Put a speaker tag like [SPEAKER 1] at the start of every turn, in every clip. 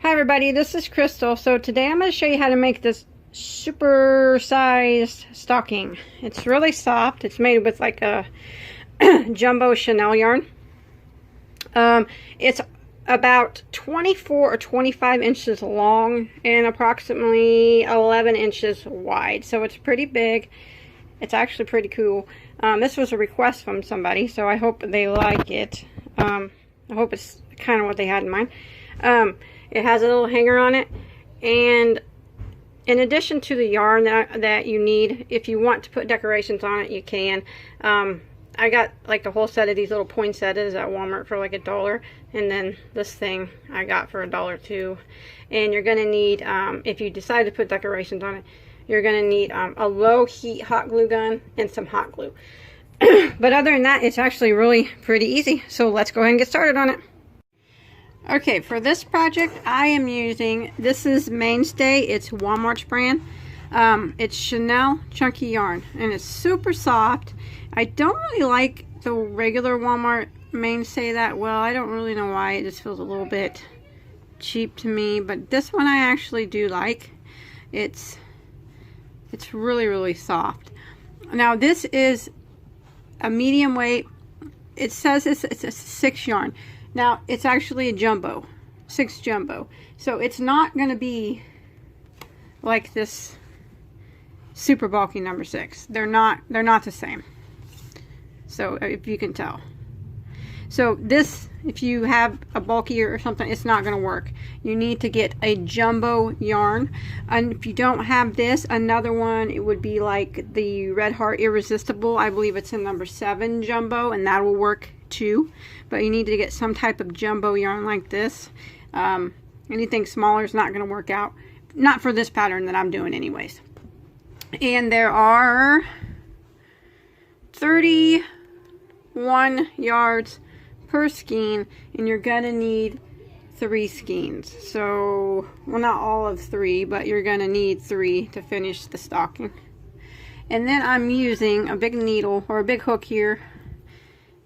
[SPEAKER 1] Hi everybody, this is Crystal. So today I'm going to show you how to make this super sized stocking. It's really soft. It's made with like a jumbo Chanel yarn. It's about 24 or 25 inches long and approximately 11 inches wide. So it's pretty big. It's actually pretty cool. This was a request from somebody, so I hope they like it. I hope it's kind of what they had in mind. It has a little hanger on it, and in addition to the yarn that you need, if you want to put decorations on it, you can. I got like the whole set of these little poinsettias at Walmart for like $1, and then this thing I got for $1 too. And you're gonna need, if you decide to put decorations on it, you're gonna need a low heat hot glue gun and some hot glue. But other than that, it's actually really pretty easy. So let's go ahead and get started on it. Okay, for this project, I am using, this is Mainstay. It's Walmart's brand. It's Chanel Chunky Yarn, and it's super soft. I don't really like the regular Walmart Mainstay that well. I don't really know why. It just feels a little bit cheap to me, but this one I actually do like. It's really, really soft. Now, this is a medium weight. It says it's a 6 yarn. Now, it's actually a jumbo, 6 jumbo. So it's not going to be like this super bulky number 6. They're not the same. So if you can tell. So this, if you have a bulkier or something, it's not going to work. You need to get a jumbo yarn. And if you don't have this, another one, it would be like the Red Heart Irresistible. I believe it's in number 7 jumbo, and that will work too. But you need to get some type of jumbo yarn like this. Anything smaller is not going to work out. Not for this pattern that I'm doing anyways. And there are 31 yards per skein, and you're going to need 3 skeins. So, well, not all of 3, but you're going to need 3 to finish the stocking. And then I'm using a big needle or a big hook here.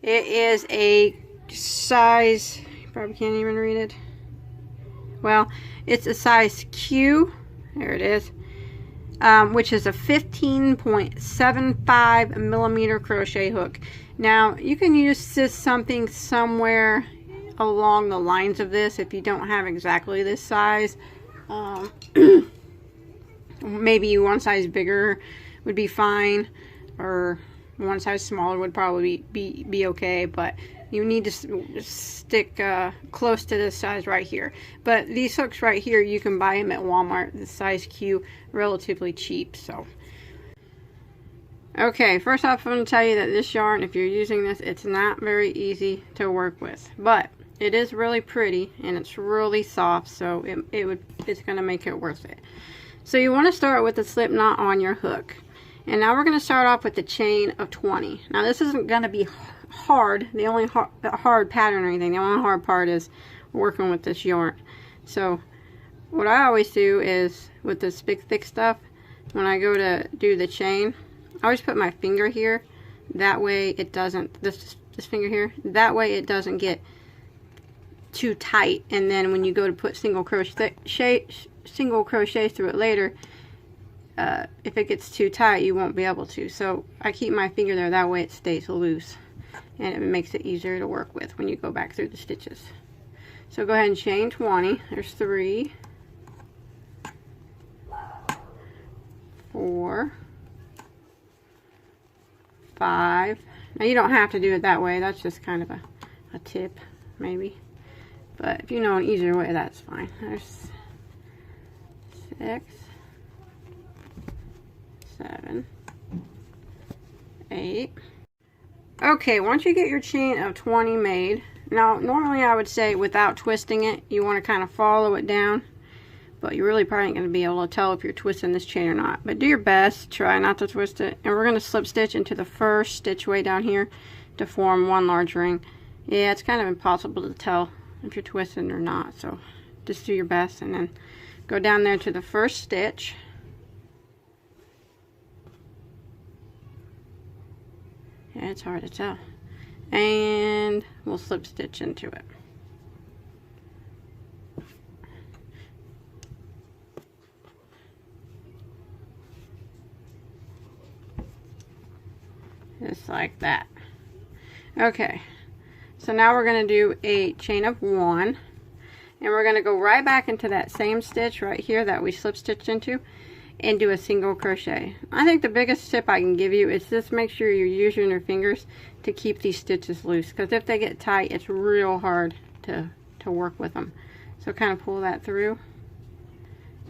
[SPEAKER 1] It is a size, you probably can't even read it. Well, it's a size Q, there it is, which is a 15.75 millimeter crochet hook. Now, you can use this something somewhere along the lines of this if you don't have exactly this size. Maybe one size bigger would be fine, or one size smaller would probably be okay, but you need to stick close to this size right here. But these hooks right here, you can buy them at Walmart, the size Q, relatively cheap. So okay, first off, I'm going to tell you that this yarn, if you're using this, it's not very easy to work with, but it is really pretty and it's really soft, so it's going to make it worth it. So you want to start with the slip knot on your hook. And now we're going to start off with the chain of 20. Now this isn't going to be hard. The only hard pattern or anything, the only hard part is working with this yarn. So what I always do is, with this big thick stuff, when I go to do the chain, I always put my finger here. That way it doesn't, this finger here, that way it doesn't get too tight. And then when you go to put single crochet through it later, if it gets too tight, you won't be able to. So I keep my finger there, that way it stays loose, and it makes it easier to work with when you go back through the stitches. So go ahead and chain 20. There's 3, 4, 5. Now you don't have to do it that way, that's just kind of a tip maybe, but if you know an easier way, that's fine. There's 6, 7, 8. Okay, once you get your chain of 20 made, now normally I would say without twisting it, you want to kind of follow it down, but you're really probably not going to be able to tell if you're twisting this chain or not. But do your best, try not to twist it. And we're going to slip stitch into the first stitch way down here to form one large ring. Yeah, it's kind of impossible to tell if you're twisting or not, so just do your best, and then go down there to the first stitch. Yeah, it's hard to tell. And we'll slip stitch into it. like that. Okay, so now we're going to do a chain of 1, and we're going to go right back into that same stitch right here that we slip stitched into and do a single crochet. I think the biggest tip I can give you is just make sure you're using your fingers to keep these stitches loose, because if they get tight, it's real hard to work with them. So kind of pull that through,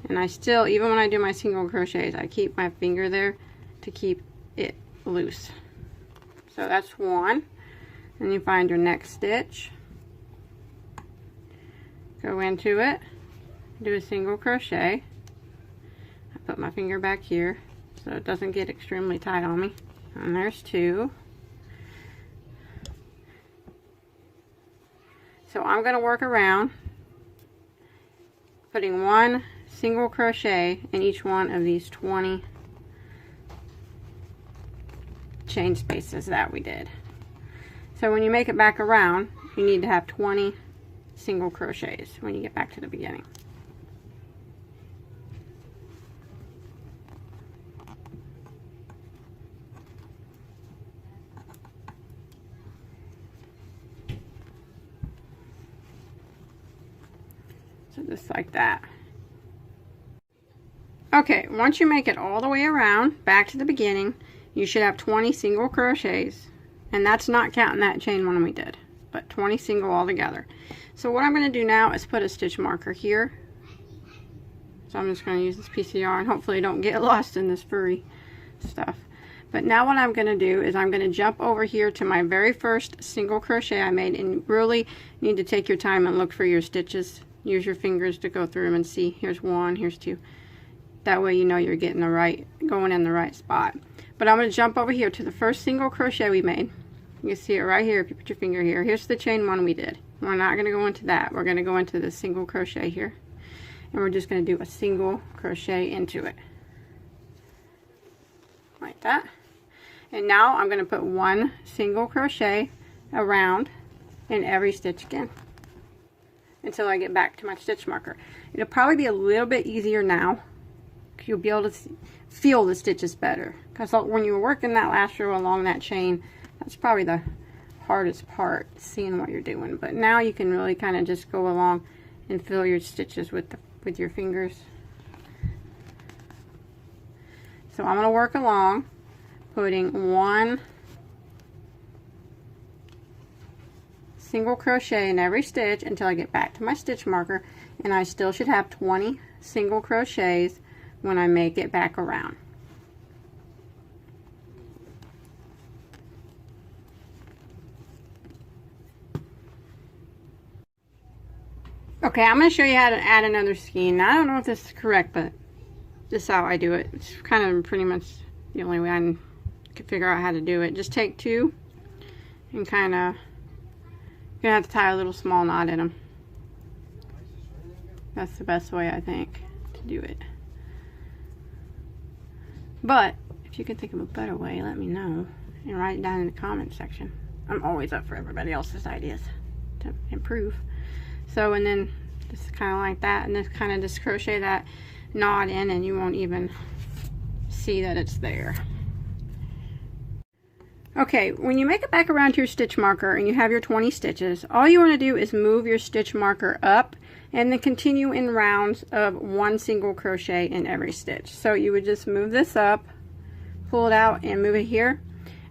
[SPEAKER 1] and I still, even when I do my single crochets, I keep my finger there to keep it loose. So that's 1. And you find your next stitch, go into it, do a single crochet. I put my finger back here so it doesn't get extremely tight on me. And there's 2. So I'm going to work around putting 1 single crochet in each one of these 20 chain spaces that we did. So when you make it back around, you need to have 20 single crochets when you get back to the beginning. So just like that. Okay, once you make it all the way around, back to the beginning, you should have 20 single crochets. And that's not counting that chain one we did, but 20 single altogether. So what I'm going to do now is put a stitch marker here. So I'm just going to use this piece of yarn. Hopefully don't get lost in this furry stuff. But now what I'm going to do is I'm going to jump over here to my very first single crochet I made, and really need to take your time and look for your stitches. Use your fingers to go through them and see, here's 1, here's 2. That way you know you're getting the right, going in the right spot. But I'm going to jump over here to the first single crochet we made. You can see it right here if you put your finger here. Here's the chain 1 we did. We're not going to go into that. We're going to go into the single crochet here. And we're just going to do a single crochet into it. Like that. And now I'm going to put 1 single crochet around in every stitch again, until I get back to my stitch marker. It'll probably be a little bit easier now. You'll be able to feel the stitches better. Because when you're working that last row along that chain, that's probably the hardest part, seeing what you're doing. But now you can really kind of just go along and feel your stitches with your fingers. So I'm going to work along, putting 1 single crochet in every stitch until I get back to my stitch marker, and I still should have 20 single crochets when I make it back around. Okay, I'm going to show you how to add another skein. Now, I don't know if this is correct, but this is how I do it. It's kind of pretty much the only way I can figure out how to do it. Just take 2 and kind of, you're going to have to tie a little small knot in them. That's the best way, I think, to do it. But if you can think of a better way, let me know and write it down in the comment section. I'm always up for everybody else's ideas to improve. So, and then just kind of like that, and just kind of just crochet that knot in, and you won't even see that it's there. Okay, when you make it back around to your stitch marker and you have your 20 stitches, all you want to do is move your stitch marker up and then continue in rounds of 1 single crochet in every stitch. So you would just move this up, pull it out and move it here,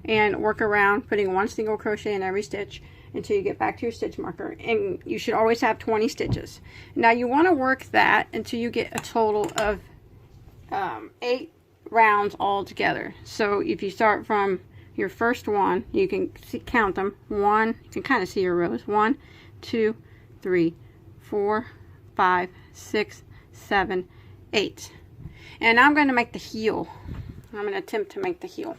[SPEAKER 1] and work around putting 1 single crochet in every stitch until you get back to your stitch marker. And you should always have 20 stitches. Now you want to work that until you get a total of 8 rounds all together. So if you start from your first one, you can count them. 1, you can kind of see your rows. 1, 2, 3, 4, 5, 6, 7, 8. And I'm going to make the heel. I'm going to attempt to make the heel.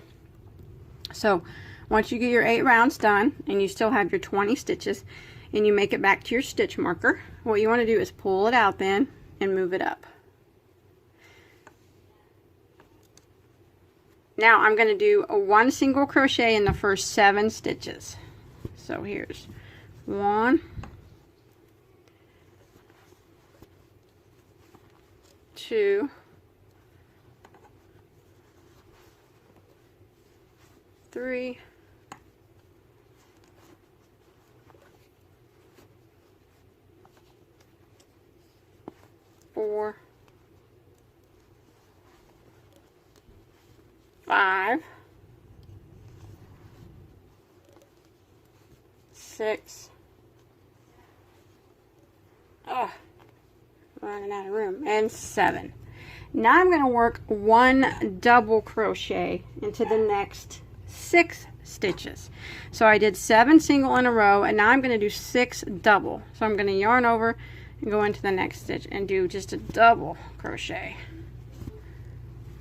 [SPEAKER 1] So once you get your 8 rounds done and you still have your 20 stitches and you make it back to your stitch marker, what you want to do is pull it out then and move it up. Now I'm going to do a 1 single crochet in the first 7 stitches. So here's 1, 2, 3, 4, 5, 6, running out of room, and 7. Now I'm going to work 1 double crochet into the next 6 stitches. So I did 7 single in a row, and now I'm going to do 6 double. So I'm going to yarn over and go into the next stitch and do just a double crochet.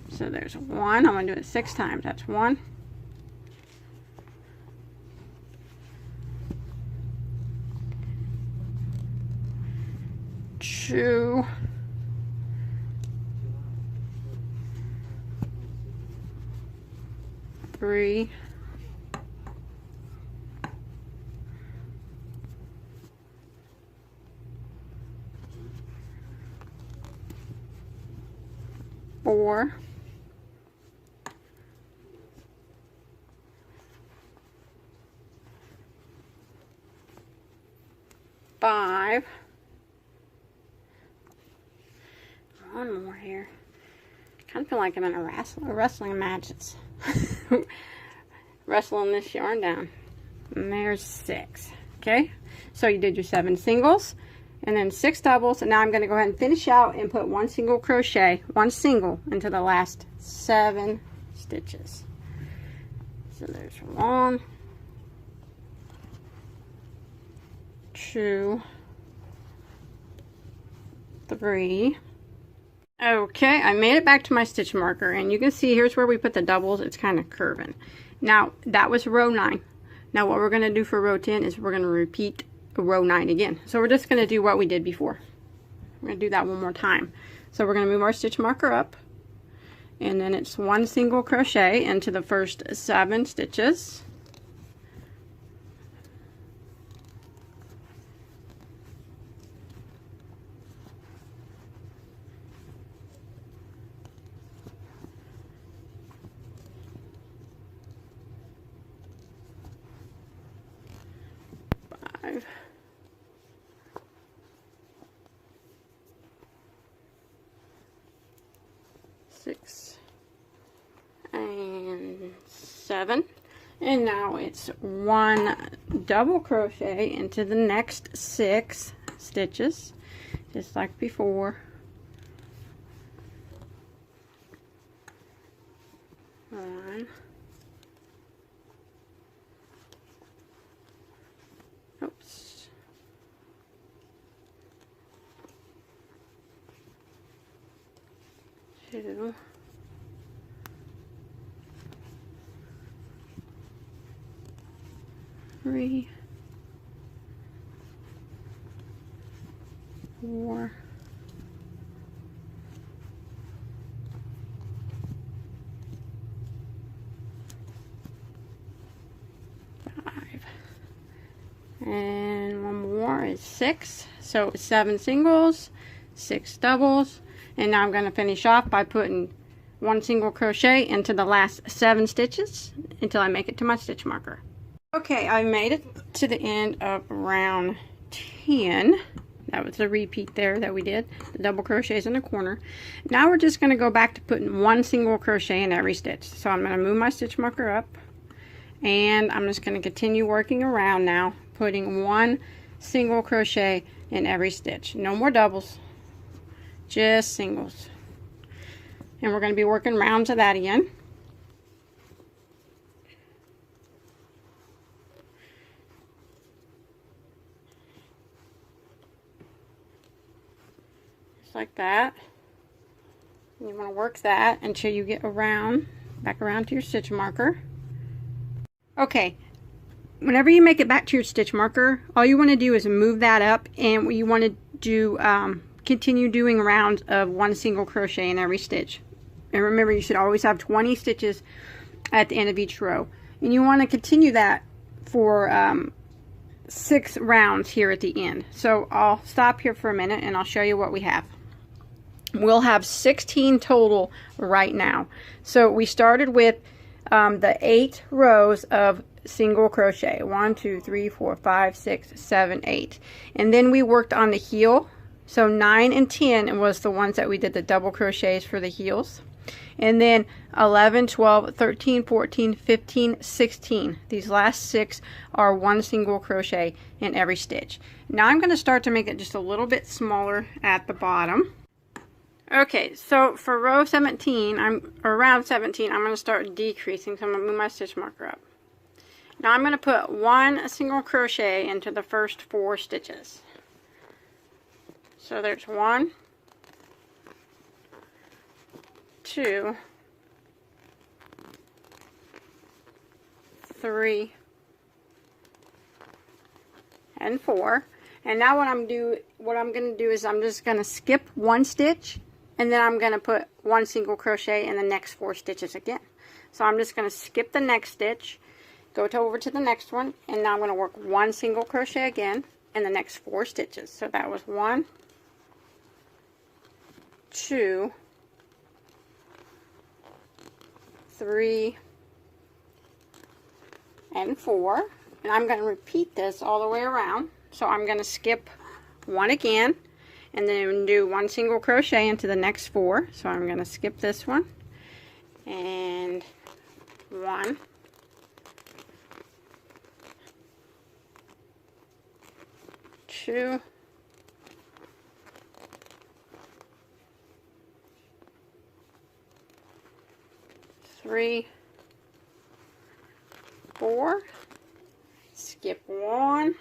[SPEAKER 1] So there's 1. I'm going to do it 6 times. That's 1, 2, 3, 4, 5, 1 more here. I kind of feel like I'm in a wrestling match. It's wrestling this yarn down. And there's 6. Okay, so you did your 7 singles and then 6 doubles, and now I'm going to go ahead and finish out and put 1 single crochet, 1 single into the last 7 stitches. So there's 1, 2, 3. Okay, I made it back to my stitch marker, and you can see here's where we put the doubles. It's kind of curving. Now that was row 9. Now what we're going to do for row 10 is we're going to repeat row 9 again. So we're just going to do what we did before. We're going to do that one more time. So we're going to move our stitch marker up, and then it's 1 single crochet into the first 7 stitches. Six and 7, and now it's 1 double crochet into the next 6 stitches, just like before. 1, oops, 2, 3, 4, 5, and 1 more is 6. So 7 singles, 6 doubles, and now I'm going to finish off by putting 1 single crochet into the last 7 stitches until I make it to my stitch marker. Okay, I made it to the end of round 10. That was the repeat there that we did, the double crochets in the corner. Now we're just going to go back to putting 1 single crochet in every stitch. So I'm going to move my stitch marker up, and I'm just going to continue working around now, putting 1 single crochet in every stitch. No more doubles, just singles. And we're going to be working rounds of that again. Like that. And you want to work that until you get around, back around to your stitch marker. Okay, whenever you make it back to your stitch marker, all you want to do is move that up, and you want to do continue doing rounds of 1 single crochet in every stitch. And remember, you should always have 20 stitches at the end of each row, and you want to continue that for 6 rounds here at the end. So I'll stop here for a minute and I'll show you what we have. We'll have 16 total right now. So we started with the 8 rows of single crochet. 1, 2, 3, 4, 5, 6, 7, 8. And then we worked on the heel So 9 and 10 was the ones that we did the double crochets for the heels. And then 11, 12, 13, 14, 15, 16. These last 6 are one single crochet in every stitch. Now I'm going to start to make it just a little bit smaller at the bottom. Okay, so for row 17, round 17, I'm going to start decreasing. So I'm going to move my stitch marker up. Now I'm going to put one single crochet into the first 4 stitches. So there's 1, 2, 3, and 4. And now what I'm going to do is I'm just going to skip 1 stitch, and then I'm going to put 1 single crochet in the next 4 stitches again. So I'm just going to skip the next stitch, go over to the next one, and now I'm going to work 1 single crochet again in the next 4 stitches. So that was 1, 2, 3, and 4. And I'm going to repeat this all the way around. So I'm going to skip 1 again, and then do 1 single crochet into the next 4. So I'm going to skip this one, and 1, 2, 3, 4, skip 1,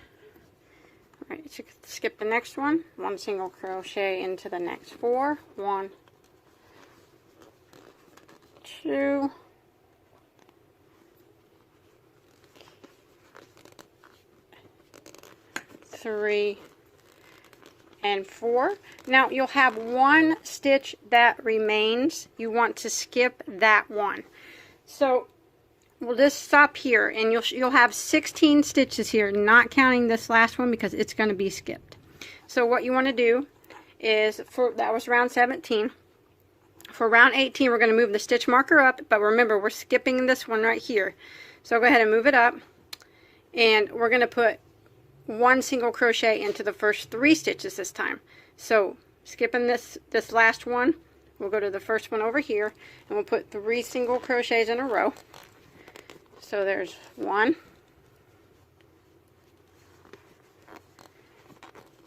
[SPEAKER 1] right, skip the next one, 1 single crochet into the next 4, 1, 2, 3, and 4. Now you'll have 1 stitch that remains. You want to skip that one. So we'll just stop here, and you'll have 16 stitches here, not counting this last one because it's going to be skipped. So what you want to do is, that was round 17. For round 18, we're going to move the stitch marker up, but remember, we're skipping this one right here. So go ahead and move it up, and we're going to put 1 single crochet into the first 3 stitches this time. So skipping this last one, we'll go to the first one over here, and we'll put 3 single crochets in a row. So there's 1,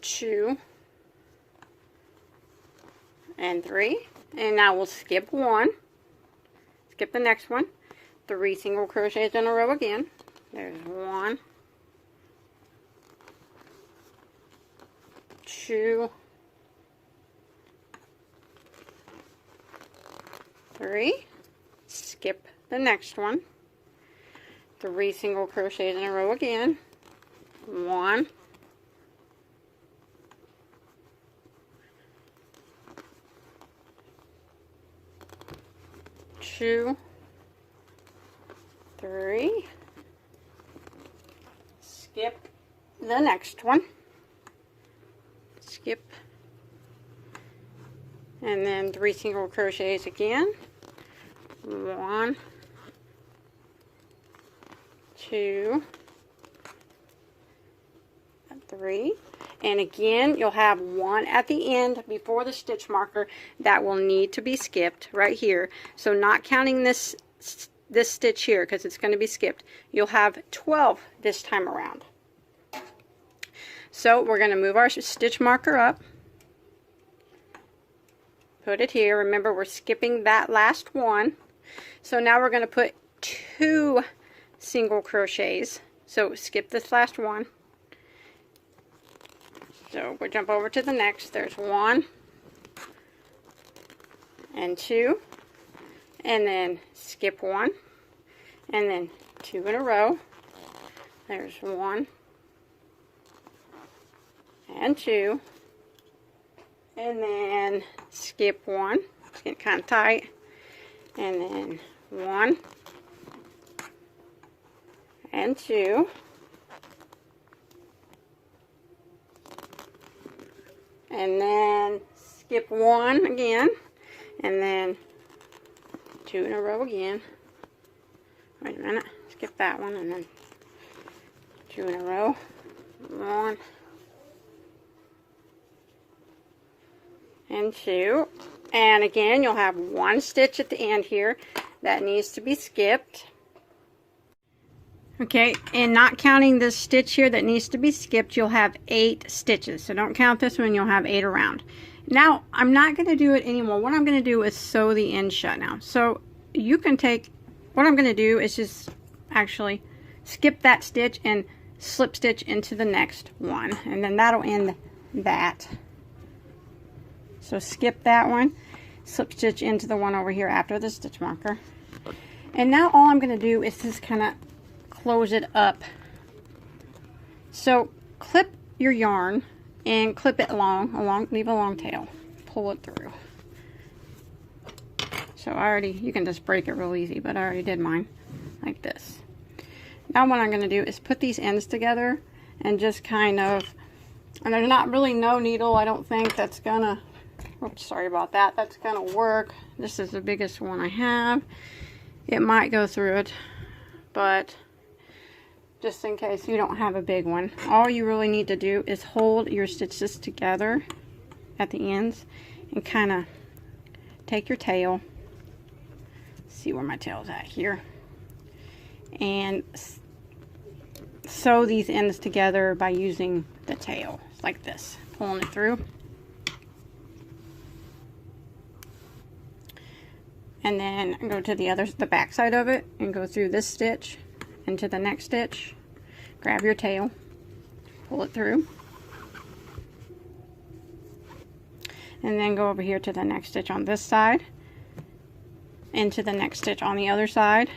[SPEAKER 1] 2, and 3. And now we'll skip 1, skip the next one, 3 single crochets in a row again. There's 1, 2, 3, skip the next one, 3 single crochets in a row again, 1, 2, 3, skip the next one, skip, and then 3 single crochets again, 1, 2, 3, and again you'll have 1 at the end before the stitch marker that will need to be skipped right here. So not counting this stitch here because it's going to be skipped, you'll have 12 this time around. So we're going to move our stitch marker up, put it here. Remember, we're skipping that last one. So now we're going to put 2 single crochets. So skip this last one. So we'll jump over to the next. There's 1 and 2, and then skip 1, and then 2 in a row. There's 1 and 2, and then skip 1. It's getting kind of tight, and then 1 and 2, and then skip 1 again, and then 2 in a row again. Wait a minute, skip that one, and then 2 in a row. 1, and 2, and again you'll have 1 stitch at the end here that needs to be skipped. Okay, and not counting this stitch here that needs to be skipped, you'll have 8 stitches. So don't count this one, you'll have 8 around. Now, I'm not going to do it anymore. What I'm going to do is sew the end shut now. So you can take, what I'm going to do is just actually skip that stitch and slip stitch into the next one. And then that'll end that. So skip that one, slip stitch into the one over here after the stitch marker. And now all I'm going to do is just kind of close it up. So clip your yarn and clip it along, leave a long tail, pull it through. So you can just break it real easy, but I already did mine like this. Now what I'm going to do is put these ends together and just kind of, and there's not really no needle, I don't think, that's gonna, oops, sorry about that, that's gonna work. This is the biggest one I have. It might go through it, but just in case you don't have a big one, all you really need to do is hold your stitches together at the ends and kind of take your tail, see where my tail's at here, and sew these ends together by using the tail like this, pulling it through. And then go to the back side of it and go through this stitch into the next stitch, grab your tail, pull it through, and then go over here to the next stitch on this side, into the next stitch on the other side,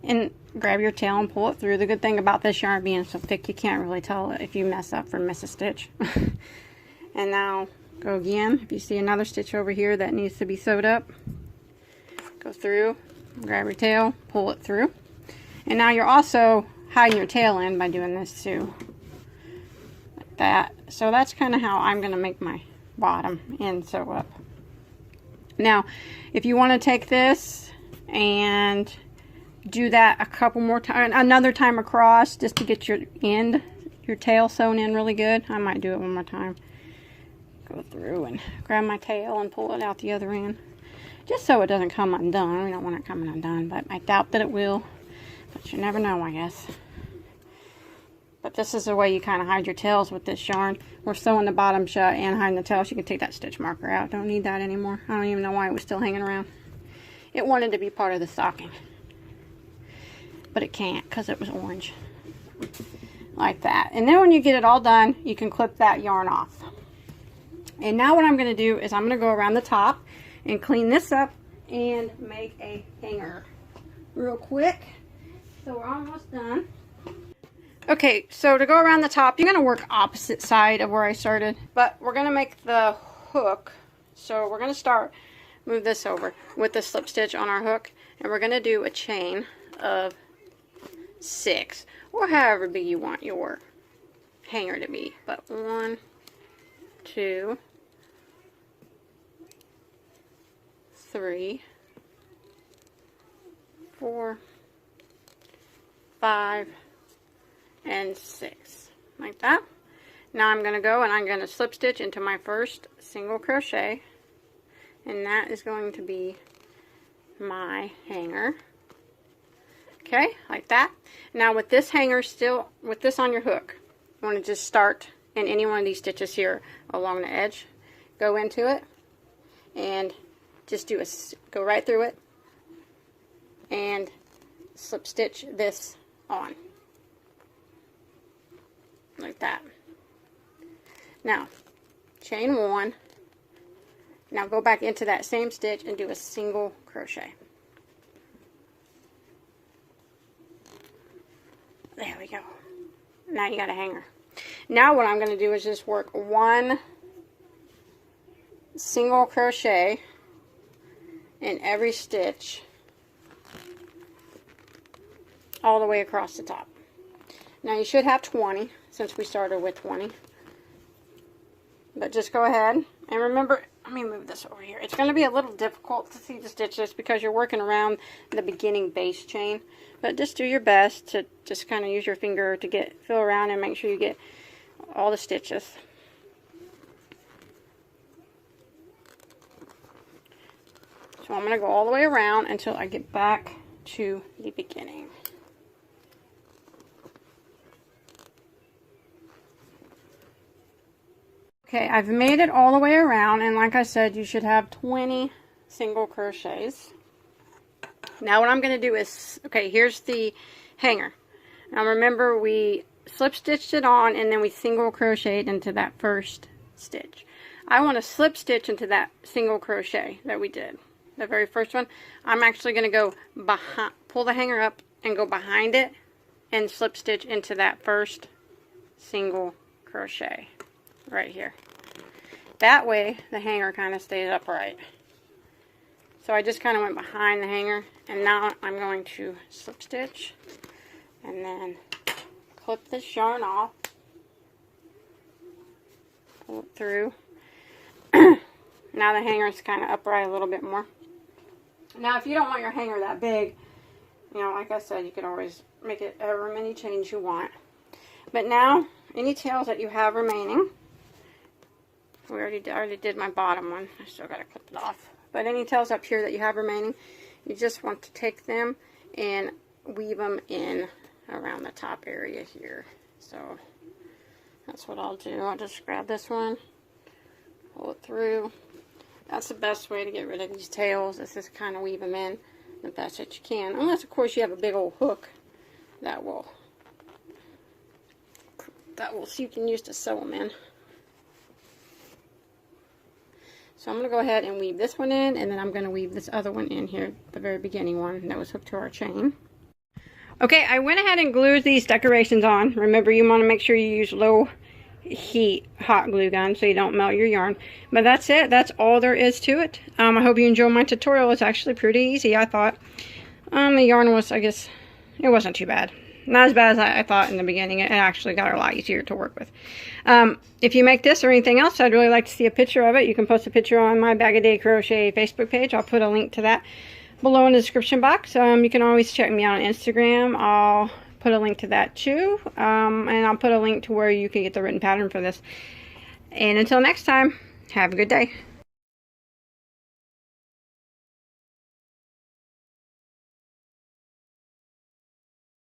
[SPEAKER 1] and grab your tail and pull it through. The good thing about this yarn being so thick, you can't really tell if you mess up or miss a stitch. And now go again. If you see another stitch over here that needs to be sewed up, go through, grab your tail, pull it through. And now you're also hiding your tail in by doing this too, like that. So that's kind of how I'm going to make my bottom end sew up. Now, if you want to take this and do that a couple more times, another time across, just to get your tail sewn in really good, I might do it one more time. Go through and grab my tail and pull it out the other end, just so it doesn't come undone. We don't want it coming undone, but I doubt that it will. But you never know, I guess. But this is the way you kind of hide your tails with this yarn. We're sewing the bottom shut and hiding the tails. You can take that stitch marker out. Don't need that anymore. I don't even know why it was still hanging around. It wanted to be part of the stocking, but it can't because it was orange. Like that. And then when you get it all done, you can clip that yarn off. And now what I'm going to do is I'm going to go around the top and clean this up and make a hanger real quick. So we're almost done. Okay, so to go around the top, you're going to work opposite side of where I started, but we're going to make the hook. So we're going to move this over with the slip stitch on our hook, and we're going to do a chain of 6, or however big you want your hanger to be. But 1, 2, 3, 4, 5, and 6, like that. Now I'm going to go and I'm going to slip stitch into my first single crochet, and that is going to be my hanger. Okay, like that. Now with this hanger still, with this on your hook, you want to just start in any one of these stitches here along the edge, go into it, and just go right through it, and slip stitch this on. Like that. Now, chain 1. Now go back into that same stitch and do a single crochet. There we go. Now you got a hanger. Now what I'm going to do is just work 1 single crochet in every stitch all the way across the top. Now you should have 20 since we started with 20. But just go ahead and remember, let me move this over here. It's going to be a little difficult to see the stitches because you're working around the beginning base chain. But just do your best to just kind of use your finger to feel around and make sure you get all the stitches. So I'm going to go all the way around until I get back to the beginning. Okay, I've made it all the way around, and like I said, you should have 20 single crochets. Now what I'm going to do is, okay, here's the hanger. Now remember, we slip stitched it on and then we single crocheted into that first stitch. I want to slip stitch into that single crochet that we did, the very first one. I'm actually going to go behind, pull the hanger up and go behind it and slip stitch into that first single crochet right here. That way the hanger kind of stays upright. So I just kind of went behind the hanger, and now I'm going to slip stitch and then clip this yarn off, pull it through. Now the hanger is kind of upright a little bit more. Now if you don't want your hanger that big, you know, like I said, you could always make it however many chains you want. But now, any tails that you have remaining, I already did my bottom one. I still got to clip it off. But any tails up here that you have remaining, you just want to take them and weave them in around the top area here. So that's what I'll do. I'll just grab this one, pull it through. That's the best way to get rid of these tails, is just kind of weave them in the best that you can. Unless, of course, you have a big old hook that will so you can use to sew them in. So I'm going to go ahead and weave this one in, and then I'm going to weave this other one in here, the very beginning one that was hooked to our chain. Okay, I went ahead and glued these decorations on. Remember, you want to make sure you use low heat hot glue gun so you don't melt your yarn. But that's it. That's all there is to it. I hope you enjoyed my tutorial. It's actually pretty easy, I thought. The yarn was, I guess, it wasn't too bad. Not as bad as I thought in the beginning. It actually got a lot easier to work with. If you make this or anything else, I'd really like to see a picture of it. You can post a picture on my Bagoday Crochet Facebook page. I'll put a link to that below in the description box. You can always check me out on Instagram. I'll put a link to that too. And I'll put a link to where you can get the written pattern for this. And until next time, have a good day.